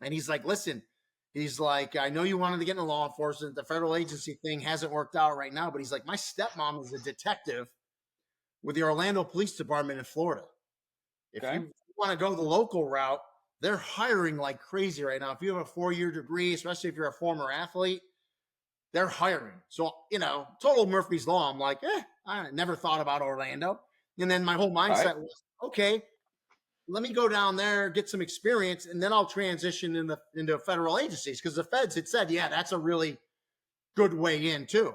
And he's like, listen, he's like, I know you wanted to get into law enforcement. The federal agency thing hasn't worked out right now. But he's like, my stepmom is a detective with the Orlando Police Department in Florida. If you want to go the local route, they're hiring like crazy right now. If you have a 4-year degree, especially if you're a former athlete, they're hiring. So, total Murphy's Law. I'm like, I never thought about Orlando. And then my whole mindset was, okay, let me go down there, get some experience, and then I'll transition into federal agencies, because the feds had said, yeah, that's a really good way in too.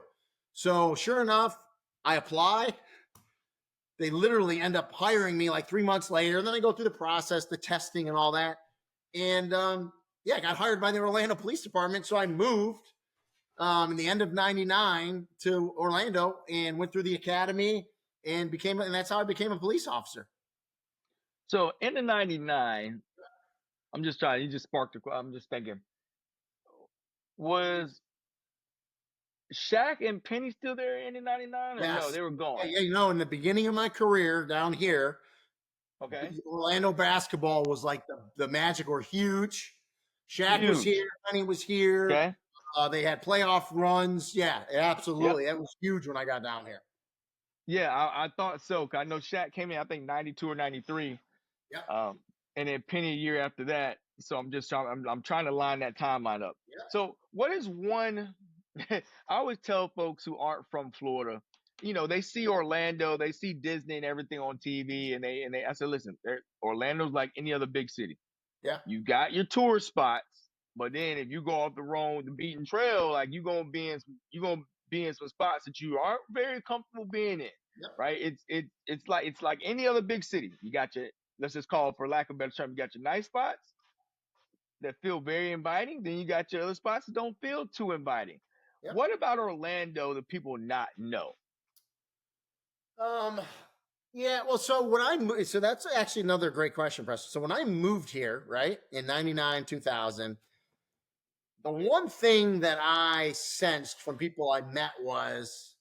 So sure enough, I apply. They literally end up hiring me like 3 months later. And then I go through the process, the testing and all that. And I got hired by the Orlando Police Department. So I moved in the end of 99 to Orlando and went through the academy and that's how I became a police officer. So in the 99, I'm just thinking, was Shaq and Penny still there in the 99? Or Yes. No, they were gone. Yeah, in the beginning of my career down here, Orlando basketball was like the Magic were huge. Shaq was here, Penny was here. Okay. They had playoff runs. Yeah, absolutely. That was huge when I got down here. Yeah, I thought so. I know Shaq came in, I think 92 or 93. Yeah. And then Penny a year after that. So I'm trying to line that timeline up. Yeah. So what is one? I always tell folks who aren't from Florida, they see Orlando, they see Disney and everything on TV, and I said, listen, Orlando's like any other big city. Yeah. You got your tourist spots, but then if you go off the beaten trail, like you're gonna be in some spots that you aren't very comfortable being in. Yep. Right? It's like any other big city. You got your, let's just call it, for lack of a better term, you got your nice spots that feel very inviting. Then you got your other spots that don't feel too inviting. Yep. What about Orlando that people not know? Yeah, well, so that's actually another great question, Preston. So when I moved here, right, in 99, 2000, the one thing that I sensed from people I met was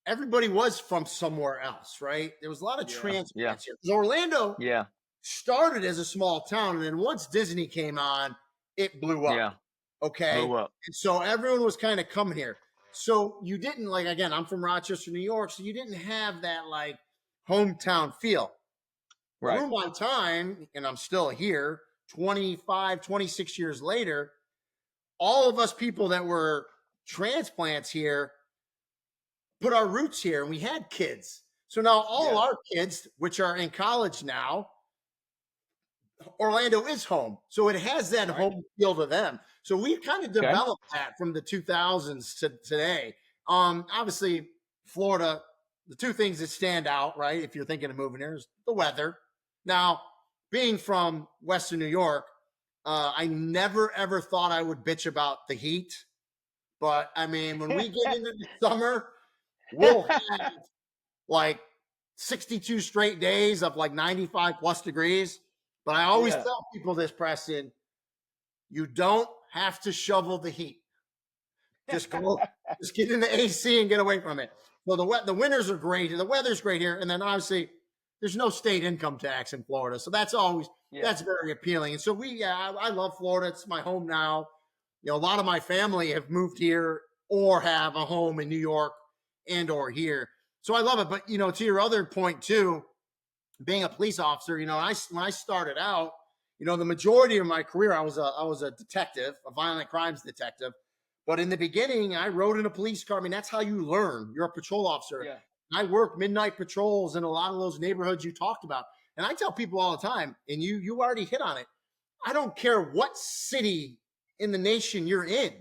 everybody was from somewhere else, right? There was a lot of transplants here. Orlando started as a small town, and then once Disney came on, it blew up. Yeah. Okay. Blew up. And so everyone was kind of coming here. So you didn't, like, again, I'm from Rochester, New York, so you didn't have that like hometown feel. Right. Through my time, and I'm still here, 25, 26 years later, all of us people that were transplants here put our roots here, and we had kids. So now all our kids, which are in college now, Orlando is home. So it has that home feel to them. So we kind of developed that from the 2000s to today. Obviously, Florida, the two things that stand out, right, if you're thinking of moving here, is the weather. Now, being from Western New York, I never, ever thought I would bitch about the heat. But, I mean, when we get into the summer, we'll have like 62 straight days of like 95 plus degrees. But I always tell people this, Preston, you don't have to shovel the heat. Just get in the AC and get away from it. So the winters are great, and the weather's great here. And then obviously there's no state income tax in Florida. So that's always, that's very appealing. And so I love Florida. It's my home now. A lot of my family have moved here or have a home in New York and or here. So I love it. But, to your other point too, being a police officer, when I started out, the majority of my career, I was a detective, a violent crimes detective. But in the beginning, I rode in a police car. I mean, that's how you learn. You're a patrol officer. Yeah. I worked midnight patrols in a lot of those neighborhoods you talked about. And I tell people all the time, and you already hit on it, I don't care what city in the nation you're in.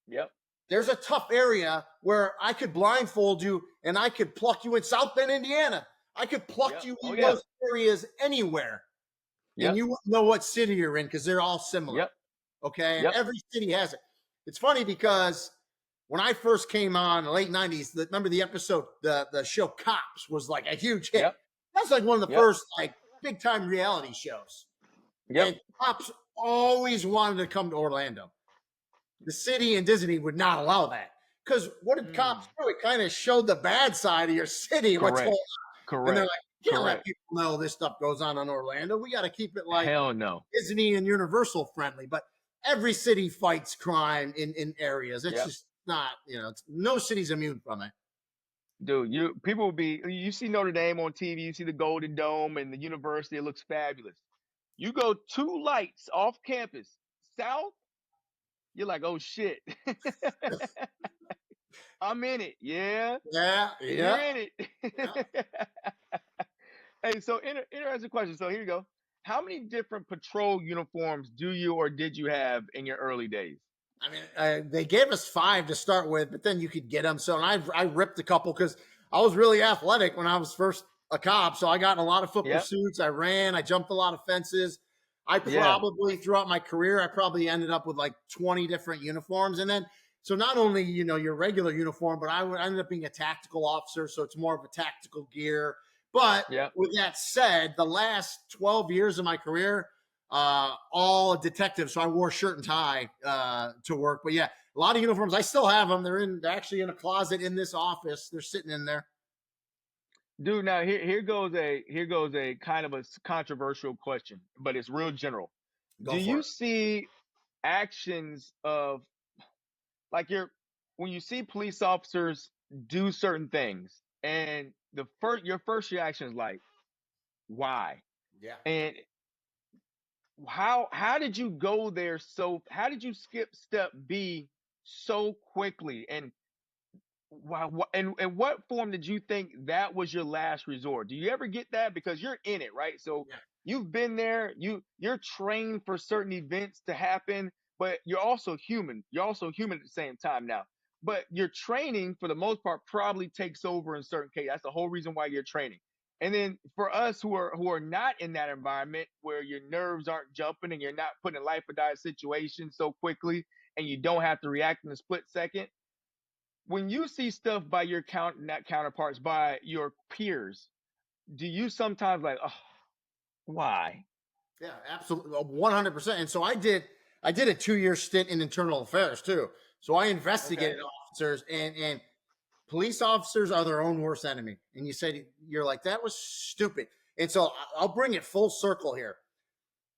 Yep. There's a tough area where I could blindfold you and I could pluck you in South Bend, Indiana. I could pluck you in those areas anywhere. And you wouldn't know what city you're in because they're all similar. Yep. Okay. And every city has it. It's funny because when I first came on in the late 90s, remember the episode, the show Cops was like a huge hit. That's like one of the first like big time reality shows. And Cops always wanted to come to Orlando. The city and Disney would not allow that. Because what did Cops do? It kind of showed the bad side of your city. What's going on. Correct. And they're like, You can't let Correct. people know this stuff goes on in Orlando. We got to keep it like Hell no. Disney and Universal friendly. But every city fights crime in areas. It's Yep. just not, no city's immune from it. Dude, you see Notre Dame on TV, you see the Golden Dome and the university, it looks fabulous. You go 2 lights off campus south, you're like, oh shit. I'm in it. Yeah. Yeah. You're in it. Hey, so interesting question. So here you go. How many different patrol uniforms do you or did you have in your early days? I mean, they gave us 5 to start with, but then you could get them. So I ripped a couple because I was really athletic when I was first a cop. So I got in a lot of football suits. I ran. I jumped a lot of fences. I probably throughout my career, I probably ended up with like 20 different uniforms. And then, so not only, your regular uniform, but I ended up being a tactical officer. So it's more of a tactical gear. But with that said, the last 12 years of my career, all detectives. So I wore shirt and tie to work. But yeah, a lot of uniforms. I still have them. They're actually in a closet in this office. They're sitting in there. Dude, now here goes a kind of a controversial question, but it's real general. Do you see actions of like when you see police officers do certain things and your first reaction is like, why? Yeah. And how did you go there? So how did you skip step B so quickly? And and what form did you think that was your last resort? Do you ever get that? Because you're in it, right? So you've been there, you're trained for certain events to happen, but you're also human. You're also human at the same time now. But your training, for the most part, probably takes over in certain cases. That's the whole reason why you're training. And then for us who are not in that environment where your nerves aren't jumping and you're not put in a life or die situation so quickly and you don't have to react in a split second, when you see stuff by your not counterparts, by your peers, do you sometimes like, oh, why? Yeah, absolutely, 100%. And so I did a 2-year stint in internal affairs too. So I investigated officers, and police officers are their own worst enemy. And you're like, that was stupid. And so I'll bring it full circle here.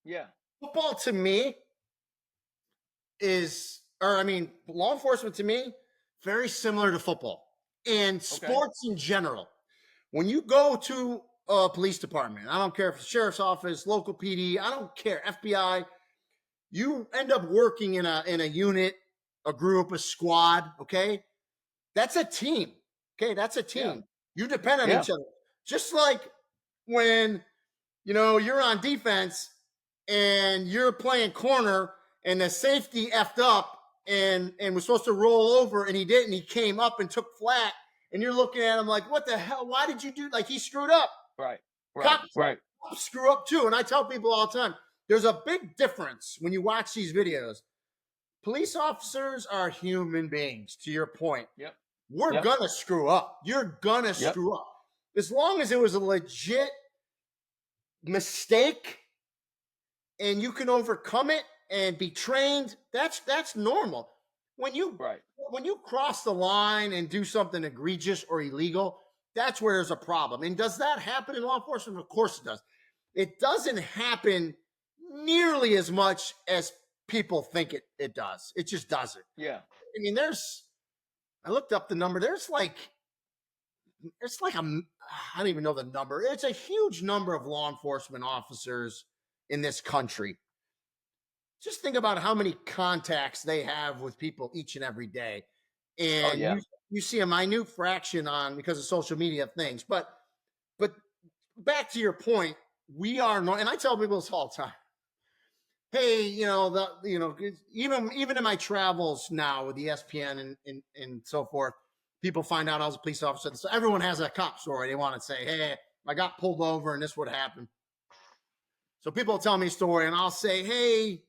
Yeah. Football to me law enforcement to me, very similar to football and sports in general. When you go to a police department, I don't care if it's sheriff's office, local PD, I don't care, FBI, you end up working in a unit, a group, a squad, okay? That's a team, okay? That's a team. Yeah. You depend on each other. Just like when, you're on defense and you're playing corner and the safety effed up and was supposed to roll over and he didn't. He came up and took flat, and you're looking at him like, what the hell? Why did you do? Like, he screwed up. Right. Cops screw up too. And I tell people all the time, there's a big difference when you watch these videos. Police officers are human beings, to your point. Yep. We're gonna screw up. You're gonna screw up. As long as it was a legit mistake and you can overcome it and be trained, that's normal. When you cross the line and do something egregious or illegal, that's where there's a problem. And does that happen in law enforcement? Of course it does. It doesn't happen nearly as much as people think it does. It just doesn't. Yeah. I mean, I looked up the number. I don't even know the number. It's a huge number of law enforcement officers in this country. Just think about how many contacts they have with people each and every day. And you see a minute fraction because of social media things. But back to your point, we are no, and I tell people this all the time. Hey, even in my travels now with ESPN and so forth, people find out I was a police officer. So everyone has a cop story. They want to say, hey, I got pulled over and this would happen. So people will tell me a story and I'll say, hey,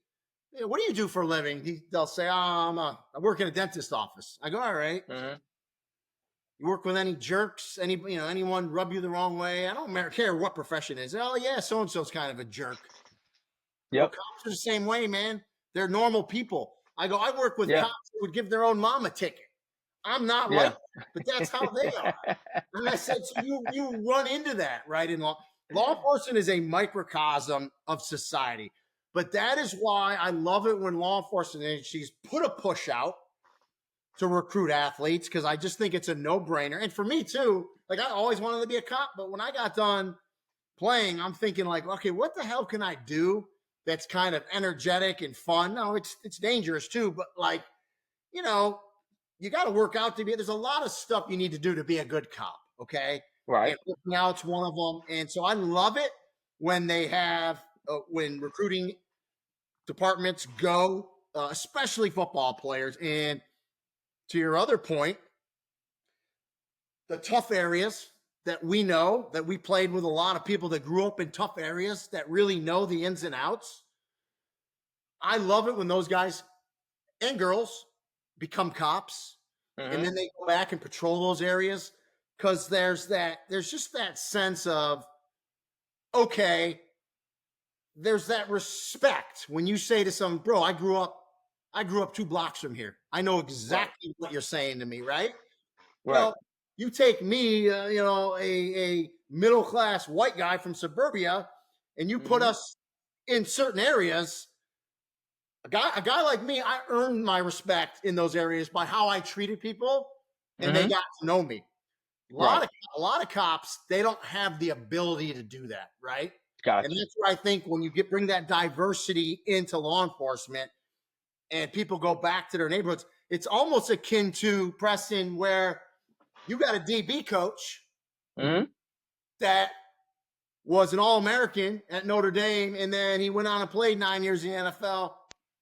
what do you do for a living? They'll say, I work in a dentist office. I go, all right. Mm-hmm. You work with any jerks? Anyone rub you the wrong way? I don't care what profession it is. Oh yeah, so-and-so's kind of a jerk. Yep. Well, cops are the same way, man. They're normal people. I go, I work with cops who would give their own mom a ticket. I'm not Yeah. like that, but that's how they are. And I said, so you run into that, right? In law enforcement is a microcosm of society. But that is why I love it when law enforcement agencies put a push out to recruit athletes, because I just think it's a no-brainer. And for me too, like I always wanted to be a cop, but when I got done playing, I'm thinking like, okay, what the hell can I do that's kind of energetic and fun? No, it's dangerous too, but like, you know, you got to work out to be. There's a lot of stuff you need to do to be a good cop. Okay, Right. and working out's one of them. And so I love it when they have when recruiting departments go, especially football players. And to your other point, the tough areas that we know, that we played with a lot of people that grew up in tough areas that really know the ins and outs. I love it when those guys and girls become cops, and then they go back and patrol those areas, because there's just that sense of, okay, there's that respect when you say to someone, bro, I grew up 2 blocks from here. I know exactly what you're saying to me, right? Right. Well, you take me, a middle-class white guy from suburbia, and you put us in certain areas. A guy like me, I earned my respect in those areas by how I treated people, and they got to know me. A lot of cops, they don't have the ability to do that, right? Gotcha. And that's where I think when you bring that diversity into law enforcement, and people go back to their neighborhoods, it's almost akin to Preston, where you got a DB coach that was an All-American at Notre Dame, and then he went on and played 9 years in the NFL.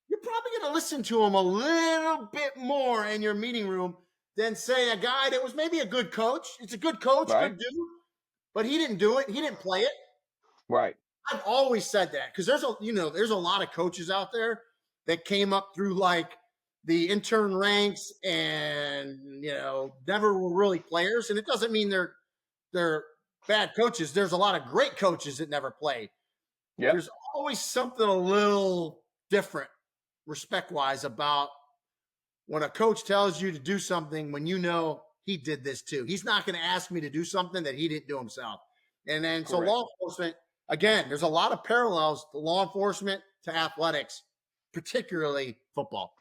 You're probably going to listen to him a little bit more in your meeting room than, say, a guy that was maybe a good coach. It's a good coach, good dude, but he didn't do it. He didn't play it. Right. I've always said that, because there's a lot of coaches out there that came up through like the intern ranks and never were really players. And it doesn't mean they're bad coaches. There's a lot of great coaches that never played. Yep. There's always something a little different, respect-wise, about when a coach tells you to do something when you know he did this too. He's not going to ask me to do something that he didn't do himself. And then so law enforcement, again, there's a lot of parallels to law enforcement to athletics, particularly football.